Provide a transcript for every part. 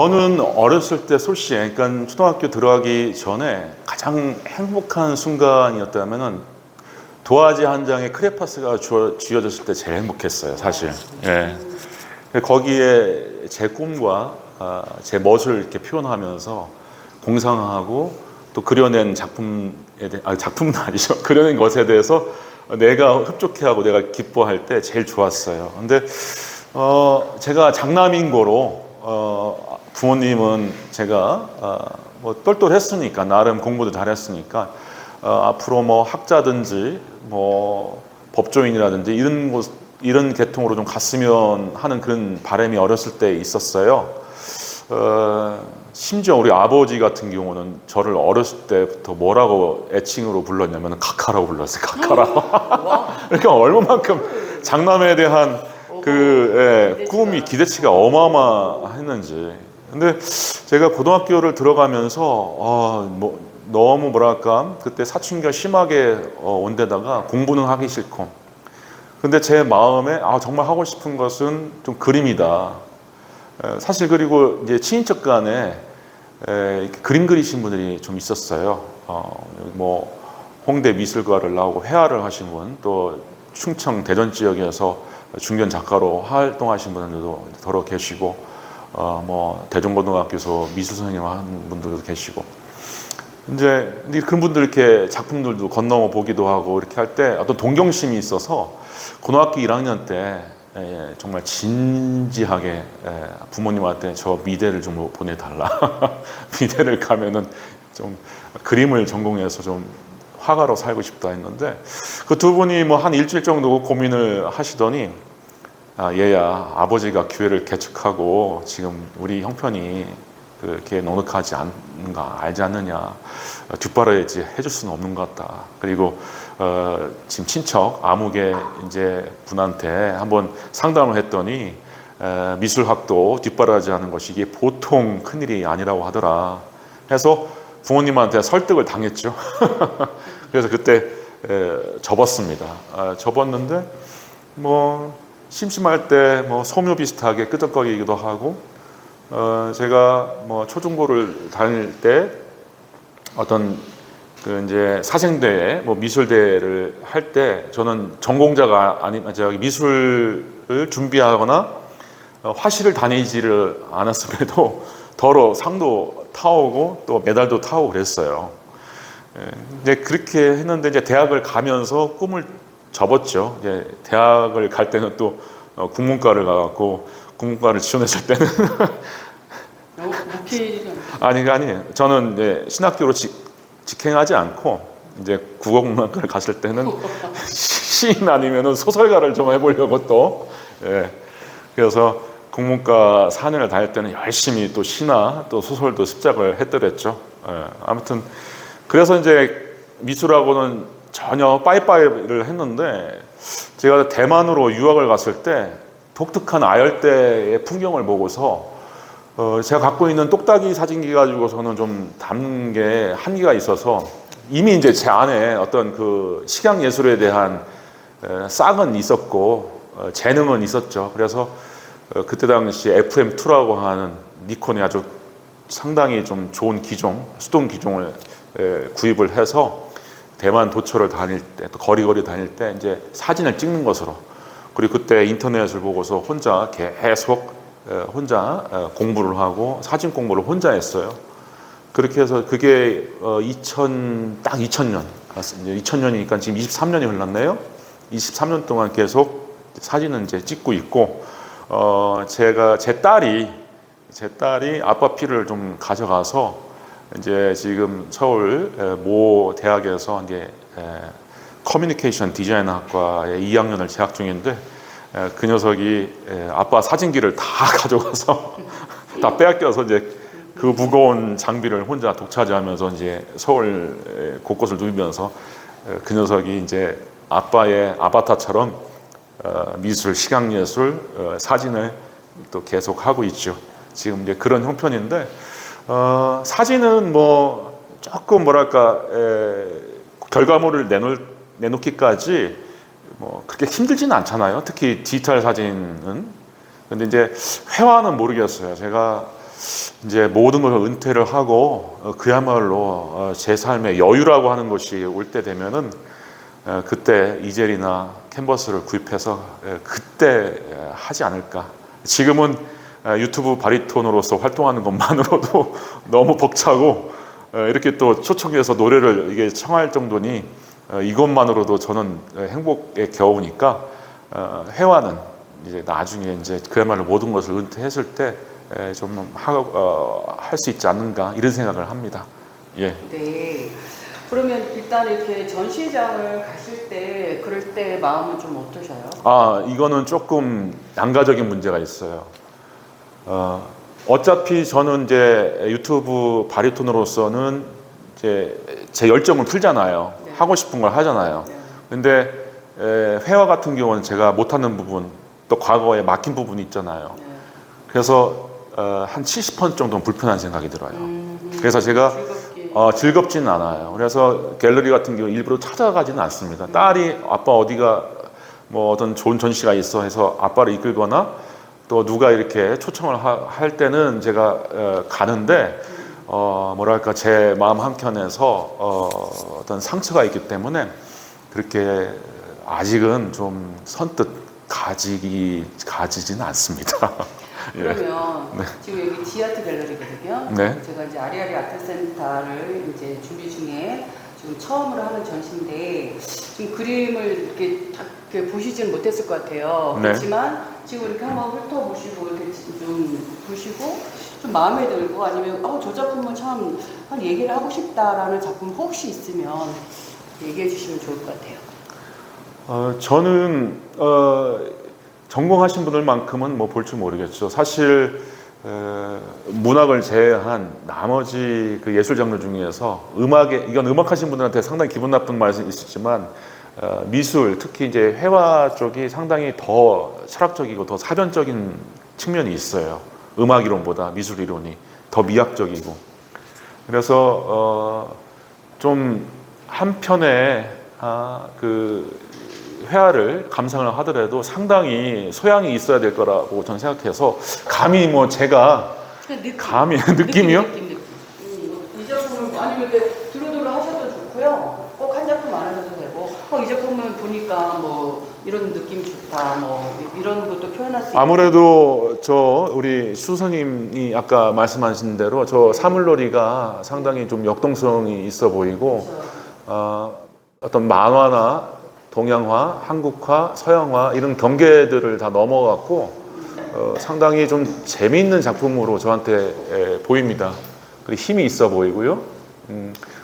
저는 어렸을 때 솔직히, 그러니까 초등학교 들어가기 전에 가장 행복한 순간이었다면은 도화지 한 장에 크레파스가 쥐어졌을 때 제일 행복했어요, 사실. 예. 거기에 제 꿈과 제 멋을 이렇게 표현하면서 공상하고 또 그려낸 작품에 작품은 아니죠. 그려낸 것에 대해서 내가 흡족해하고 내가 기뻐할 때 제일 좋았어요. 근데 제가 장남인 거로 부모님은 제가 뭐 똘똘했으니까 나름 공부도 잘했으니까 앞으로 뭐 학자든지 뭐 법조인이라든지 이런 계통으로 좀 갔으면 하는 그런 바람이 어렸을 때 있었어요. 심지어 우리 아버지 같은 경우는 저를 어렸을 때부터 뭐라고 애칭으로 불렀냐면 카카라고 불렀어요. 카카라. 그러니까 얼마만큼 장남에 대한 꿈이 기대치가 어마어마했는지. 근데 제가 고등학교를 들어가면서 너무 뭐랄까 그때 사춘기가 심하게 온 데다가 공부는 하기 싫고, 근데 제 마음에 정말 하고 싶은 것은 좀 그림이다. 사실 그리고 이제 친인척 간에 그림 그리신 분들이 좀 있었어요. 뭐 홍대 미술과를 나오고 회화를 하신 분, 또 충청 대전 지역에서 중견 작가로 활동하신 분들도 더러 계시고, 뭐 대전고등학교에서 미술 선생님 하는 분들도 계시고, 이제 그런 분들 이렇게 작품들도 건너어 보기도 하고 이렇게 할 때 어떤 동경심이 있어서 고등학교 1학년 때 정말 진지하게 부모님한테 저 미대를 좀 보내달라. 미대를 가면은 좀 그림을 전공해서 좀 화가로 살고 싶다 했는데, 그 두 분이 뭐 한 일주일 정도 고민을 하시더니 얘야, 아버지가 교회를 개척하고 지금 우리 형편이 그렇게 넉넉하지 않는 거 알지 않느냐, 뒷바라지 해줄 수는 없는 것 같다. 그리고 지금 친척 아무개 이제 분한테 한번 상담을 했더니 미술학도 뒷바라지 하는 것이 이게 보통 큰일이 아니라고 하더라. 해서 부모님한테 설득을 당했죠. 그래서 그때 접었습니다. 접었는데 뭐 심심할 때 뭐 소묘 비슷하게 끄덕거리기도 하고, 제가 뭐 초중고를 다닐 때 어떤 그 이제 사생대회, 뭐 미술대회를 할 때 저는 전공자가 아니면 제가 미술을 준비하거나 화실을 다니지를 않았음에도 더러 상도 타오고 또 메달도 타오고 그랬어요. 이제 그렇게 했는데 이제 대학을 가면서 꿈을 접었죠. 이제 대학을 갈 때는 또 국문과를 가갖고 국문과를 지원했을 때는 아니에요. 저는 이제 신학교로 직행하지 않고 이제 국어국문학과를 갔을 때는 시인 아니면은 소설가를 좀 해보려고 또 그래서 국문과 4년을 다닐 때는 열심히 또 시나 또 소설도 습작을 했더랬죠. 아무튼 그래서 이제 미술하고는 전혀 빠이빠이를 했는데, 제가 대만으로 유학을 갔을 때 독특한 아열대의 풍경을 보고서 제가 갖고 있는 똑딱이 사진기 가지고서는 좀 담는 게 한계가 있어서 이미 이제 제 안에 어떤 그 식양 예술에 대한 싹은 있었고 재능은 있었죠. 그래서 그때 당시 FM2라고 하는 니콘의 아주 상당히 좀 좋은 기종, 수동 기종을 구입을 해서 대만 도처를 다닐 때, 또 거리거리 다닐 때 이제 사진을 찍는 것으로, 그리고 그때 인터넷을 보고서 혼자 계속 공부를 하고 사진 공부를 혼자 했어요. 그렇게 해서 그게 2000년, 2000년이니까 지금 23년이 흘렀네요. 23년 동안 계속 사진을 이제 찍고 있고, 제가 제 딸이 아빠 피를 좀 가져가서 이제 지금 서울 모 대학에서 이제 커뮤니케이션 디자인 학과에 2학년을 재학 중인데, 그 녀석이 아빠 사진기를 다 가져가서 다 빼앗겨서 이제 그 무거운 장비를 혼자 독차지하면서 이제 서울 곳곳을 누비면서 그 녀석이 이제 아빠의 아바타처럼 미술, 시각예술, 사진을 또 계속 하고 있죠. 지금 이제 그런 형편인데, 사진은 뭐 조금 뭐랄까 결과물을 내놓기까지 뭐 그렇게 힘들지는 않잖아요. 특히 디지털 사진은. 근데 이제 회화는 모르겠어요. 제가 이제 모든 걸 은퇴를 하고 그야말로 제 삶의 여유라고 하는 것이 올 때 되면은 그때 이젤이나 캔버스를 구입해서 그때 하지 않을까. 지금은 유튜브 바리톤으로서 활동하는 것만으로도 너무 벅차고 이렇게 또 초청해서 노래를 이게 청할 정도니 이것만으로도 저는 행복에 겨우니까 회화는 이제 나중에 이제 그야말로 모든 것을 은퇴했을 때 좀 할 수 있지 않는가 이런 생각을 합니다. 예. 네. 그러면 일단 이렇게 전시장을 가실 때 그럴 때 마음은 좀 어떠셔요? 이거는 조금 양가적인 문제가 있어요. 어차피 저는 이제 유튜브 바리톤으로서는 이제 제 열정을 풀잖아요. 네. 하고 싶은 걸 하잖아요. 네. 근데 회화 같은 경우는 제가 못하는 부분, 또 과거에 막힌 부분이 있잖아요. 네. 그래서 한 70% 정도는 불편한 생각이 들어요. 그래서 제가 즐겁지는 않아요. 그래서 갤러리 같은 경우 일부러 찾아가지는 않습니다. 딸이 아빠 어디가 뭐 어떤 좋은 전시가 있어 해서 아빠를 이끌거나 또 누가 이렇게 초청을 할 때는 제가 가는데 뭐랄까 제 마음 한켠에서 어떤 상처가 있기 때문에 그렇게 아직은 좀 선뜻 가지지는 않습니다. 예. 그러면 네. 지금 여기 지아트 갤러리거든요. 네. 제가 이제 아리아리 아트센터를 이제 준비 중에 지금 처음으로 하는 전시인데 지금 그림을 이렇게 딱 이렇게 보시지는 못했을 것 같아요. 네. 그렇지만 지금 이렇게 한번 훑어보시고 이렇게 좀 보시고 좀 마음에 들고 아니면 저 작품은 참 한 얘기를 하고 싶다라는 작품 혹시 있으면 얘기해 주시면 좋을 것 같아요. 저는 전공하신 분들만큼은 뭐 볼 줄 모르겠죠. 사실 문학을 제외한 나머지 그 예술 장르 중에서 이건 음악하신 분들한테 상당히 기분 나쁜 말이 있었지만 미술, 특히 이제 회화 쪽이 상당히 더 철학적이고 더 사변적인 측면이 있어요. 음악 이론보다 미술 이론이 더 미학적이고. 그래서 좀 한편에 그 회화를 감상을 하더라도 상당히 소양이 있어야 될 거라고 저는 생각해서 감히 뭐 제가 감히 느낌이요? 느낌. 이 작품을 아니면 이렇게 두루두루 하셔도 좋고요. 꼭 한 작품 안 하셔도 되고 이 작품을 보니까 뭐 이런 느낌 좋다 뭐 이런 것도 표현할 수 있고 아무래도 우리 수선님이 아까 말씀하신 대로 저 사물놀이가 상당히 좀 역동성이 있어 보이고 어떤 만화나 동양화, 한국화, 서양화 이런 경계들을 다 넘어갔고 상당히 좀 재미있는 작품으로 저한테 보입니다. 그리고 힘이 있어 보이고요.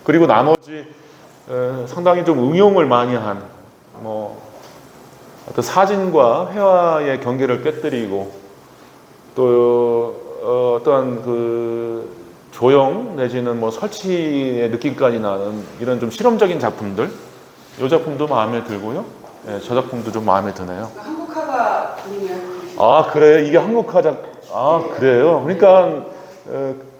그리고 나머지 상당히 좀 응용을 많이 한 뭐 어떤 사진과 회화의 경계를 깨뜨리고 또 어떤 그 조형 내지는 뭐 설치의 느낌까지 나는 이런 좀 실험적인 작품들 이 작품도 마음에 들고요. 저 작품도 좀 마음에 드네요. 한국화가 아니면 그래요? 이게 한국화자 그래요? 그러니까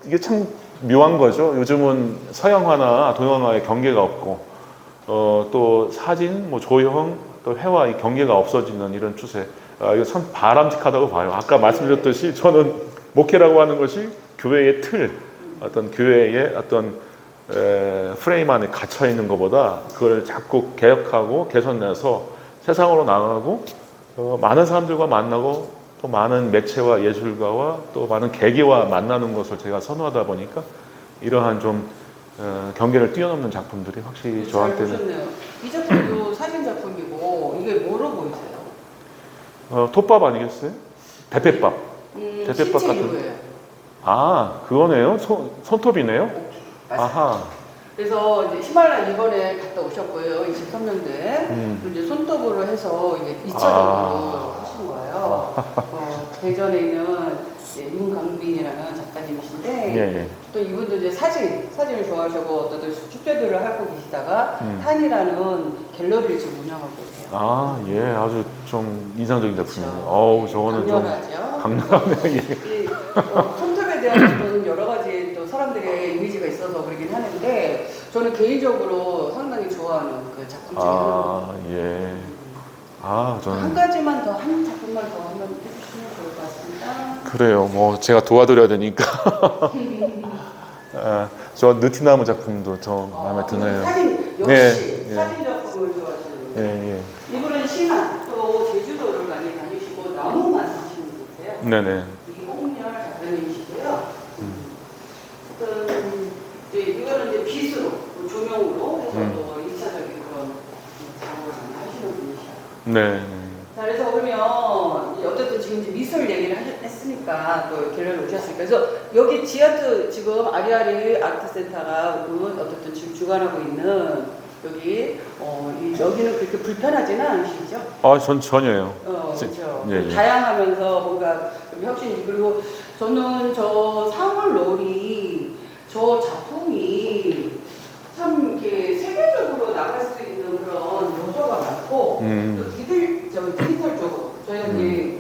이게 참 묘한 거죠. 요즘은 서양화나 동양화의 경계가 없고 또 사진, 뭐 조형, 또 회화 이 경계가 없어지는 이런 추세. 이거 참 바람직하다고 봐요. 아까 말씀드렸듯이 저는 목회라고 하는 것이 교회의 틀, 어떤 교회의 어떤 프레임 안에 갇혀 있는 것보다 그걸 자꾸 개혁하고 개선해서 세상으로 나가고 많은 사람들과 만나고 또 많은 매체와 예술가와 또 많은 계기와 만나는 것을 제가 선호하다 보니까 이러한 좀 경계를 뛰어넘는 작품들이 확실히 저한테는 보셨네요. 이 작품도 사진 작품이고 이게 뭐로 보이세요? 톱밥 아니겠어요? 대패밥. 대패밥 실제 같은. 이거예요. 그거네요. 손톱이네요. 맞아요. 아하. 그래서 이제 히말라야 이번에 갔다 오셨고요. 23년도에 이제 손톱으로 해서 이제 2차적으로 하신 거예요. 대전에 있는 윤강빈이라는 작가님이신데 예. 또 이분도 이제 사진을 좋아하시고 어떤 축제들을 하고 계시다가 탄이라는 갤러리를 지금 운영하고 계세요. 예, 아주 좀 인상적인 작품이네요. 그렇죠. 저거는 강렬하죠. 좀 강렬하네. 이 손톱에 대한 어떤 여러 가지 또 사람들의 이미지가 있어서 그러긴 하는데 저는 개인적으로 상당히 좋아하는 그 작품 중에 하나입니다. 예. 저는 한 가지만 더, 한 작품만 더 한번 해주시면 좋을 것 같습니다. 그래요. 뭐 제가 도와드려야 되니까 저 느티나무 작품도 저 마음에 드네요. 사진 역시 예, 예. 사진 작품을 좋아하시는 예, 분이에요. 예. 이분은 신안 또 제주도를 많이 다니시고 나무만 사시는 분이세요. 네네. 이홍렬 작가님이시고요. 이제 이거는 이제 빗으로 조명으로 해서 또 1차적인 그런 작업을 많이 하시는 분이시죠. 네. 자, 그래서 그러면 어쨌든 지금 이제 미술 얘기를 했으니까 또 결론을 오셨으니까 그래서 여기 지아트 지금 아리아리 아트센터가 어쨌든 지금 주관하고 있는 여기 여기는 그렇게 불편하지는 않으시죠? 전 전혀요. 그렇죠. 예, 예. 다양하면서 뭔가 좀 혁신이 그리고 저는 저 사물놀이 저 작품이 참 이렇게 세계적으로 나갈 수 있는 그런 요소가 많고 또 디지털 쪽으로 저희가 이제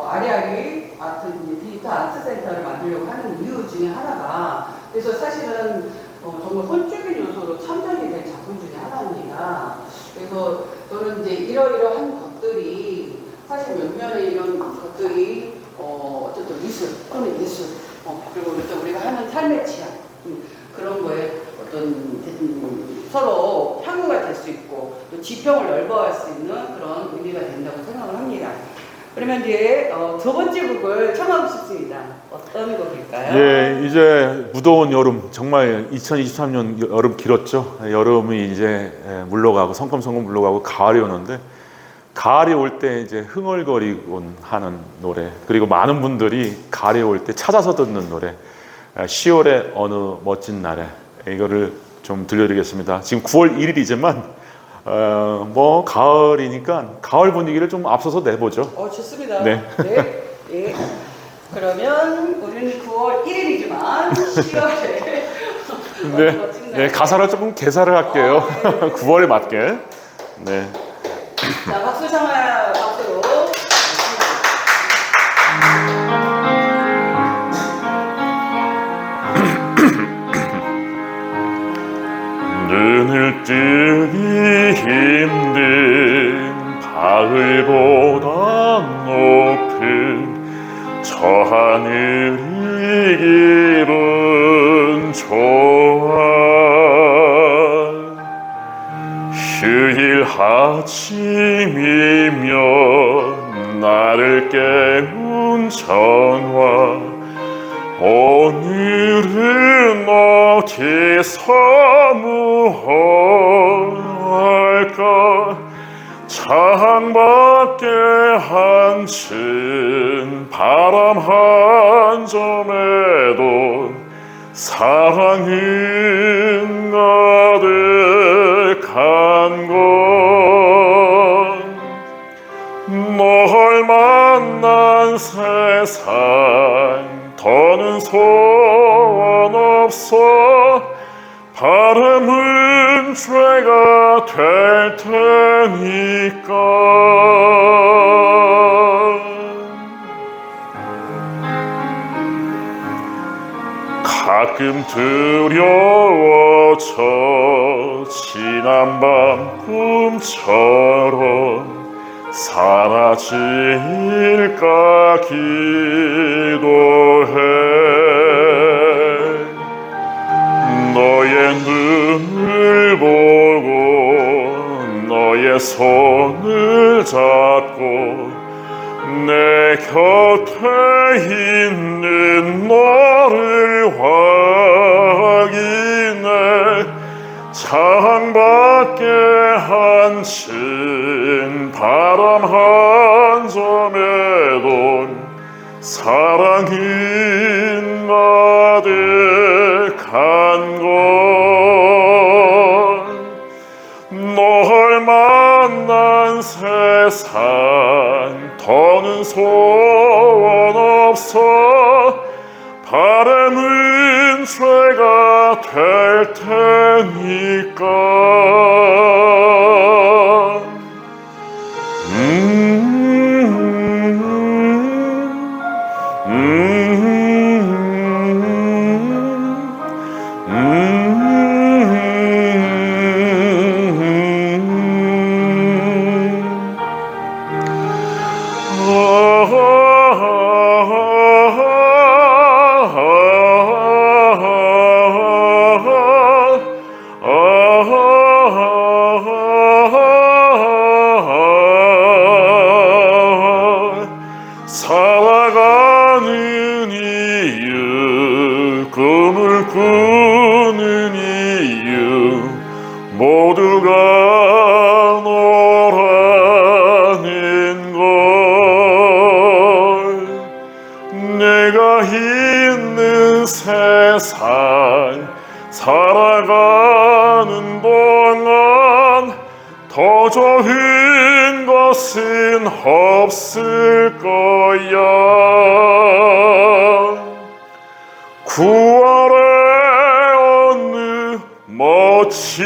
아리아리 아트 디지털 아트 센터를 만들려고 하는 이유 중에 하나가 그래서 사실은 정말 헌적인 요소로 참전이 된 작품 중에 하나입니다. 그래서 저는 이제 이러이러한 것들이 사실 몇몇의 이런 것들이 어쨌든 미술 또는 예술 그리고 또 우리가 하는 삶의 취향 그런 거에 어떤 서로 향유가 될 수 있고 또 지평을 넓어할 수 있는 그런 의미가 된다고 생각을 합니다. 그러면 이제 두 번째 곡을 청하고 싶습니다. 어떤 곡일까요? 예, 이제 무더운 여름 정말 2023년 여름 길었죠. 여름이 이제 물러가고 성큼성큼 물러가고 가을이 오는데 가을이 올 때 이제 흥얼거리곤 하는 노래 그리고 많은 분들이 가을이 올 때 찾아서 듣는 노래 10월의 어느 멋진 날에 이거를 좀 들려드리겠습니다. 지금 9월 1일이지만 뭐 가을이니까 가을 분위기를 좀 앞서서 내보죠. 좋습니다. 네. 네. 예. 그러면 우리는 9월 1일이지만 10월에 네, 가사를 조금 개사를 할게요. 네. 9월에 맞게. 네. 자, 박수 청하 박수로. 눈을 뜨기 힘든 가을보다 높은 저 하늘이 기분 좋아 휴일 아침이면 나를 깨운 전화 오늘은 어디서 무얼할까 창밖에 한층 바람 한 점에도 사랑은 가득한 것 널 만난 세상 더는 소원 없어 바람은 죄가 될 테니까 가끔 두려워져 지난 밤 꿈처럼 사라질까 기도해 너의 눈을 보고 너의 손을 잡고 내 곁에 있는 너를 확인해 창밖에 한층 바람 한 점에도 사랑은 가득한 것 널 만난 세상 더는 소원 없어 바람은 죄가 될 테니까 모두가 너라는 걸 내가 있는 세상 살아가는 동안 더 좋은 것은 없을 거야. 구원의 어느 멋진